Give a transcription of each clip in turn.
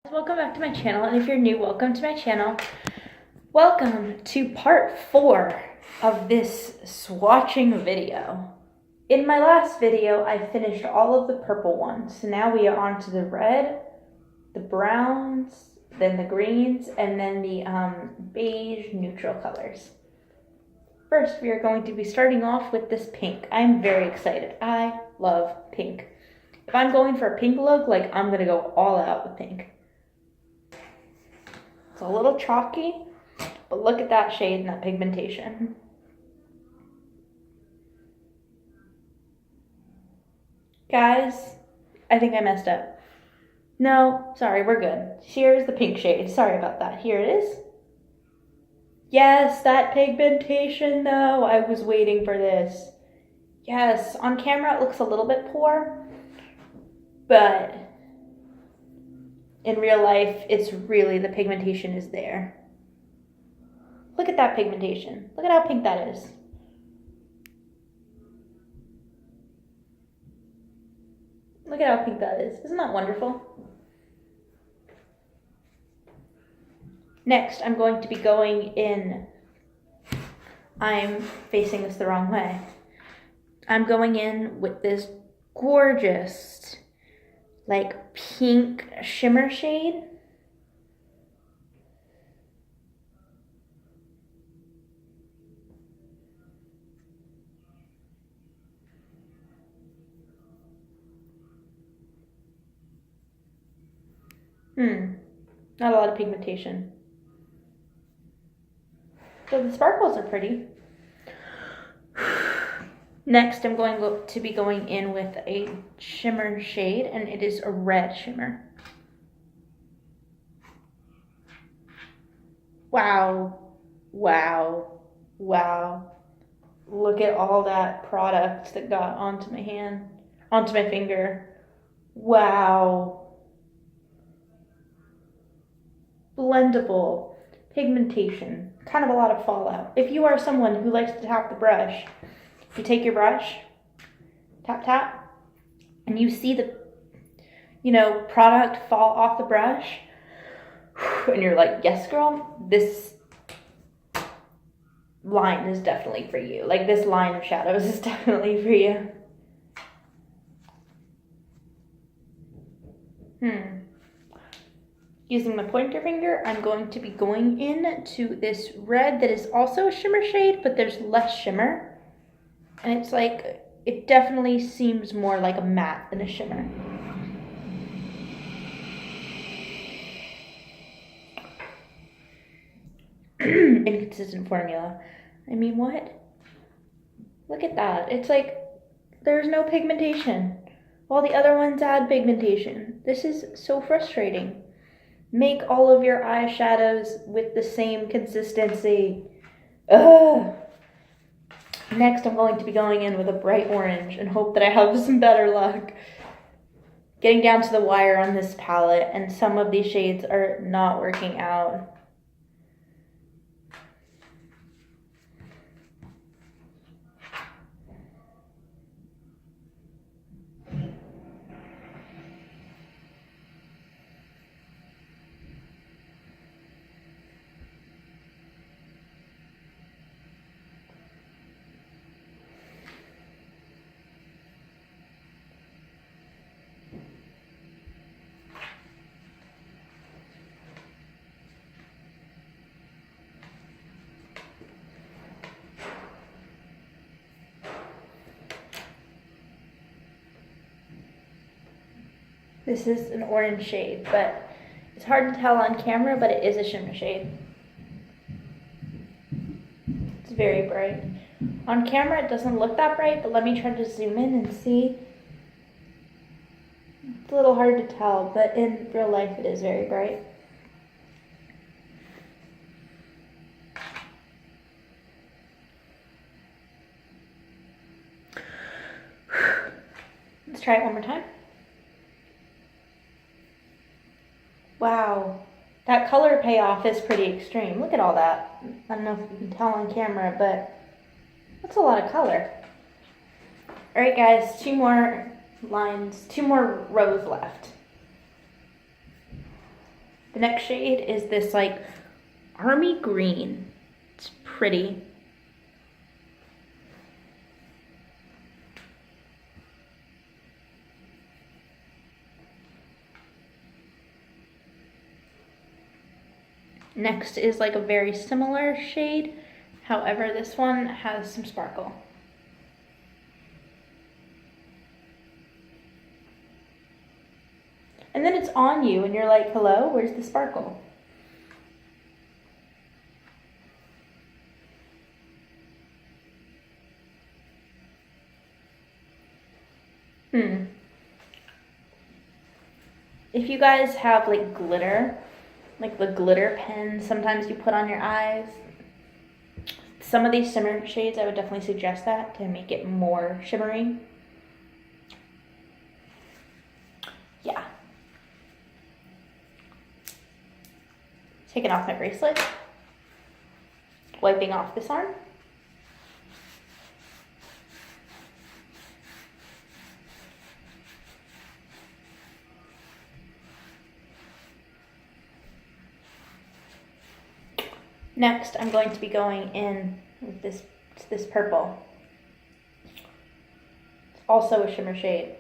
Welcome back to my channel, and if you're new, welcome to my channel. Welcome to part 4 of this swatching video. In my last video, I finished all of the purple ones, so now we are on to the red, the browns, then the greens, and then the beige neutral colors. First, we are going to be starting off with this pink. I'm very excited. I love pink. If I'm going for a pink look, like, I'm gonna go all out with pink. It's a little chalky, but look at that shade and that pigmentation. Guys, I think I messed up. No, sorry, we're good. Here's the pink shade. Sorry about that. Here it is. Yes, that pigmentation though. I was waiting for this. Yes, on camera it looks a little bit poor, but in real life, it's really, the pigmentation is there. Look at that pigmentation. Look at how pink that is. Look at how pink that is. Isn't that wonderful? Next, I'm going to be going in, I'm facing this the wrong way. I'm going in with this gorgeous, like, pink shimmer shade. Not a lot of pigmentation. So the sparkles are pretty. Next, I'm going to be going in with a shimmer shade, and it is a red shimmer. Wow, wow, wow. Look at all that product that got onto my hand, onto my finger. Wow. Blendable, pigmentation, kind of a lot of fallout. If you are someone who likes to tap the brush, you take your brush, tap, tap, and you see the, product fall off the brush, and you're like, yes, girl, this line is definitely for you. Like, this line of shadows is definitely for you. Using my pointer finger, I'm going to be going into this red that is also a shimmer shade, but there's less shimmer. And it's like, it definitely seems more like a matte than a shimmer. Inconsistent formula. I mean, what? Look at that. It's like, there's no pigmentation. While the other ones add pigmentation. This is so frustrating. Make all of your eyeshadows with the same consistency. Ugh. Next, I'm going to be going in with a bright orange and hope that I have some better luck. Getting down to the wire on this palette, and some of these shades are not working out. This is an orange shade, but it's hard to tell on camera, but it is a shimmer shade. It's very bright. On camera, it doesn't look that bright, but let me try to zoom in and see. It's a little hard to tell, but in real life, it is very bright. Let's try it one more time. Wow, that color payoff is pretty extreme. Look at all that. I don't know if you can tell on camera, but that's a lot of color. All right, guys, 2 more lines, 2 more rows left. The next shade is this like army green. It's pretty. Next is like a very similar shade. However, this one has some sparkle. And then it's on you and you're like, hello, where's the sparkle? If you guys have like glitter, like the glitter pen sometimes you put on your eyes, some of these shimmer shades, I would definitely suggest that to make it more shimmery. Yeah. Taking off my bracelet, wiping off this arm. Next, I'm going to be going in with this purple. It's also a shimmer shade.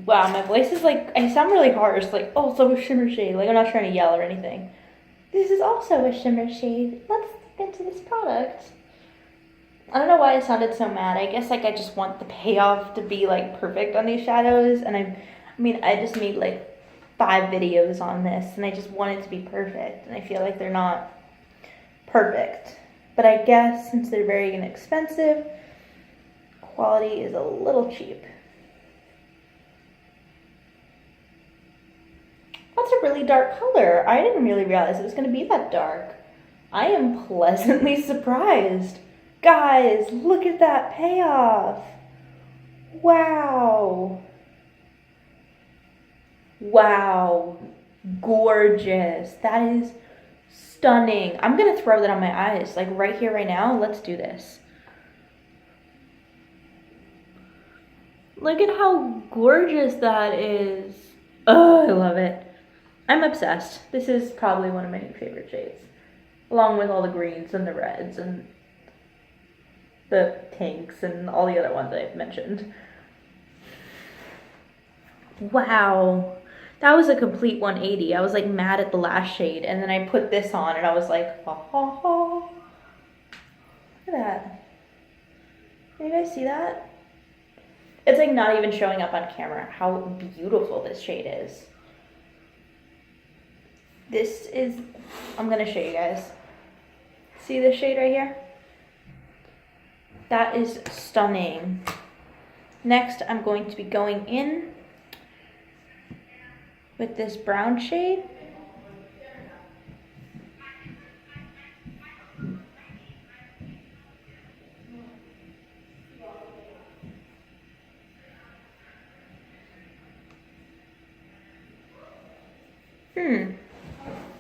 Wow, my voice is like, I sound really harsh, like, also a shimmer shade. Like, I'm not trying to yell or anything. This is also a shimmer shade. Let's get into this product. I don't know why I sounded so mad. I guess, like, I just want the payoff to be, like, perfect on these shadows. And I just made, like, 5 videos on this, and I just want it to be perfect. And I feel like they're not perfect. But I guess, since they're very inexpensive, quality is a little cheap. That's a really dark color. I didn't really realize it was going to be that dark. I am pleasantly surprised. Guys, look at that payoff. Wow. Wow. Gorgeous. That is stunning. I'm going to throw that on my eyes, like right here, right now. Let's do this. Look at how gorgeous that is. Oh, I love it. I'm obsessed. This is probably one of my new favorite shades, along with all the greens and the reds and the pinks and all the other ones I've mentioned. Wow. That was a complete 180. I was like mad at the last shade, and then I put this on and I was like, ha ha ha. Look at that. Can you guys see that? It's like not even showing up on camera how beautiful this shade is. This is, I'm gonna show you guys. See this shade right here? That is stunning. Next, I'm going to be going in with this brown shade.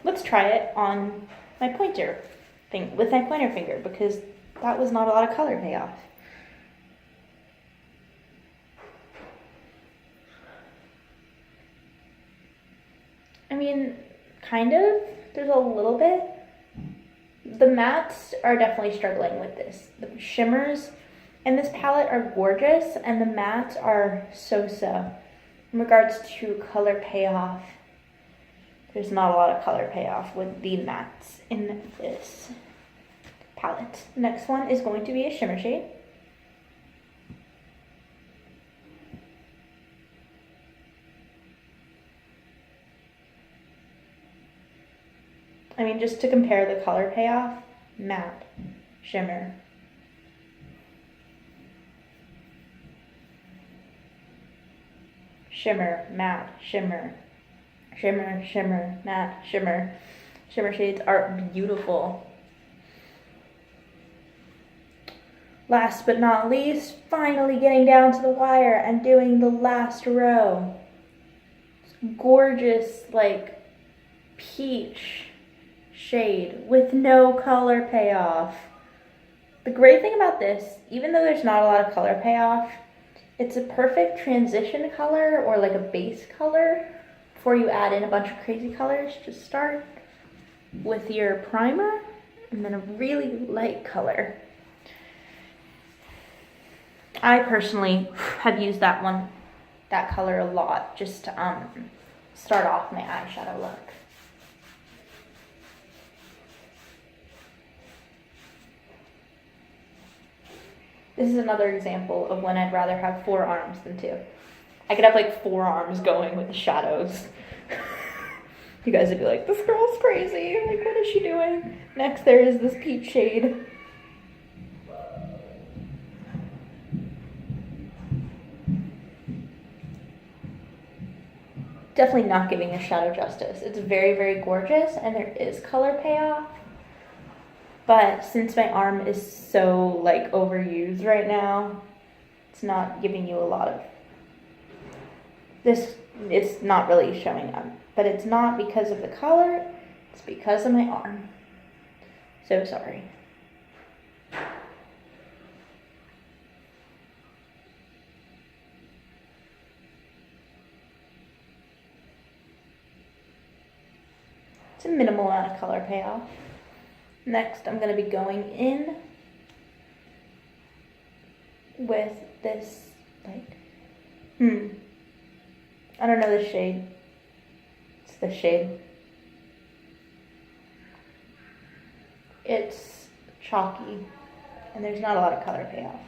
Let's try it on my pointer thing with my pointer finger, because that was not a lot of color payoff. I mean, kind of. There's a little bit. The mattes are definitely struggling with this. The shimmers in this palette are gorgeous, and the mattes are so-so. In regards to color payoff, there's not a lot of color payoff with the mattes in this palette. The next one is going to be a shimmer shade. I mean, just to compare the color payoff, matte, shimmer. Shimmer, matte, shimmer. Shimmer, shimmer, matte, shimmer. Shimmer shades are beautiful. Last but not least, finally getting down to the wire and doing the last row. It's gorgeous, like peach shade with no color payoff. The great thing about this, even though there's not a lot of color payoff, it's a perfect transition color or like a base color before you add in a bunch of crazy colors, just start with your primer and then a really light color. I personally have used that color a lot, just to start off my eyeshadow look. This is another example of when I'd rather have 4 arms than 2. I could have like 4 arms going with the shadows. You guys would be like, this girl's crazy. Like, what is she doing? Next, there is this peach shade. Definitely not giving this shadow justice. It's very, very gorgeous, and there is color payoff. But since my arm is so like overused right now, it's not giving you a lot of this. It's not really showing up, but it's not because of the color. It's because of my arm. So sorry. It's a minimal amount of color payoff. Next, I'm going to be going in with this, like, I don't know the shade. It's this shade. It's chalky, and there's not a lot of color payoff.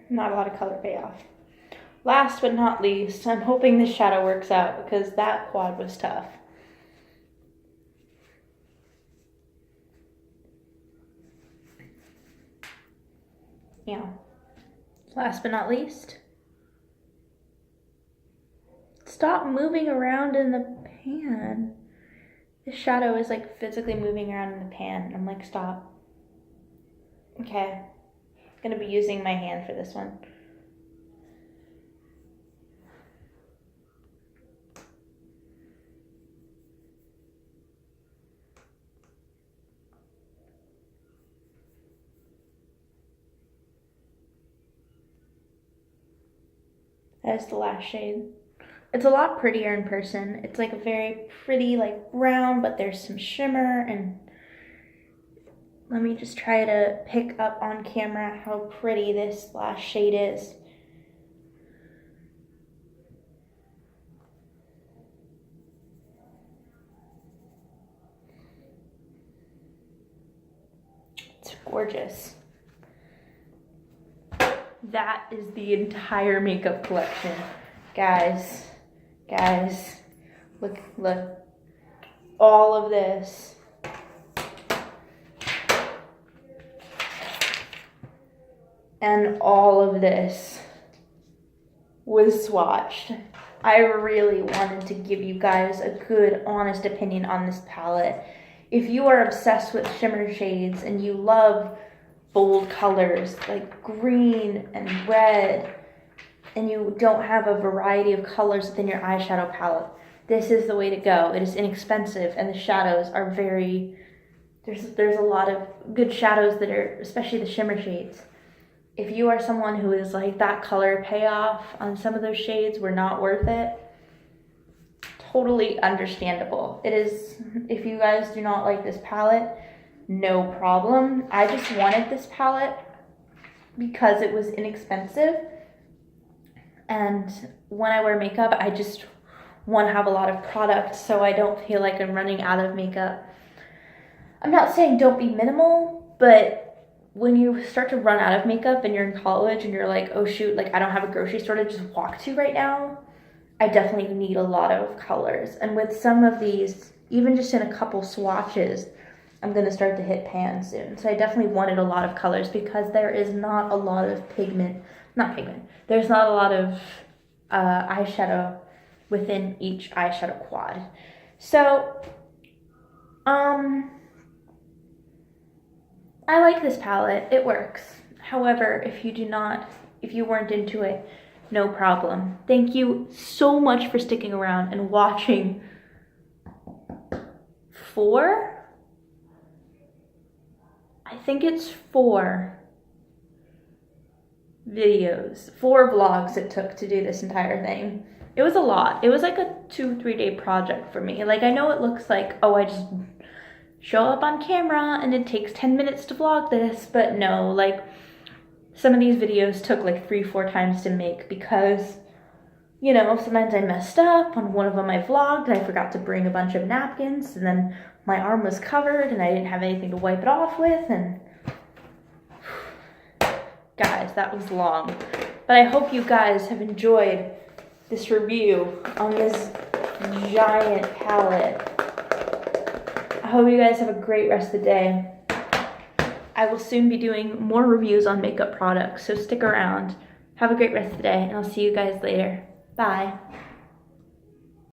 Not a lot of color payoff. Last but not least, I'm hoping this shadow works out because that quad was tough. Yeah. Last but not least, stop moving around in the pan. This shadow is like physically moving around in the pan. I'm like, stop. Okay. I'm gonna be using my hand for this one. That's the last shade. It's a lot prettier in person. It's like a very pretty like brown, but there's some shimmer, and let me just try to pick up on camera how pretty this last shade is. It's gorgeous. That is the entire makeup collection. Guys, look, all of this. And all of this was swatched. I really wanted to give you guys a good, honest opinion on this palette. If you are obsessed with shimmer shades and you love bold colors like green and red, and you don't have a variety of colors within your eyeshadow palette, this is the way to go. It is inexpensive, and the shadows are very, there's a lot of good shadows that are, especially the shimmer shades. If you are someone who is like, that color payoff on some of those shades were not worth it, totally understandable. It is, if you guys do not like this palette, no problem. I just wanted this palette because it was inexpensive, and when I wear makeup, I just want to have a lot of product so I don't feel like I'm running out of makeup. I'm not saying don't be minimal, but when you start to run out of makeup and you're in college and you're like, oh shoot, like I don't have a grocery store to just walk to right now, I definitely need a lot of colors. And with some of these, even just in a couple swatches, I'm going to start to hit pan soon. So I definitely wanted a lot of colors because there is not a lot of there's not a lot of eyeshadow within each eyeshadow quad. So, I like this palette. It works. However, if you weren't into it, no problem. Thank you so much for sticking around and watching 4 I think it's 4 videos, 4 vlogs it took to do this entire thing. It was a lot. It was like a 2-3 day project for me. Like, I know it looks like, oh, I just show up on camera and it takes 10 minutes to vlog this, but no, like, some of these videos took like 3-4 times to make because, you know, sometimes I messed up. On one of them I vlogged and I forgot to bring a bunch of napkins, and then my arm was covered and I didn't have anything to wipe it off with, and guys, that was long. But I hope you guys have enjoyed this review on this giant palette. I hope you guys have a great rest of the day. I will soon be doing more reviews on makeup products, so stick around. Have a great rest of the day, and I'll see you guys later. Bye.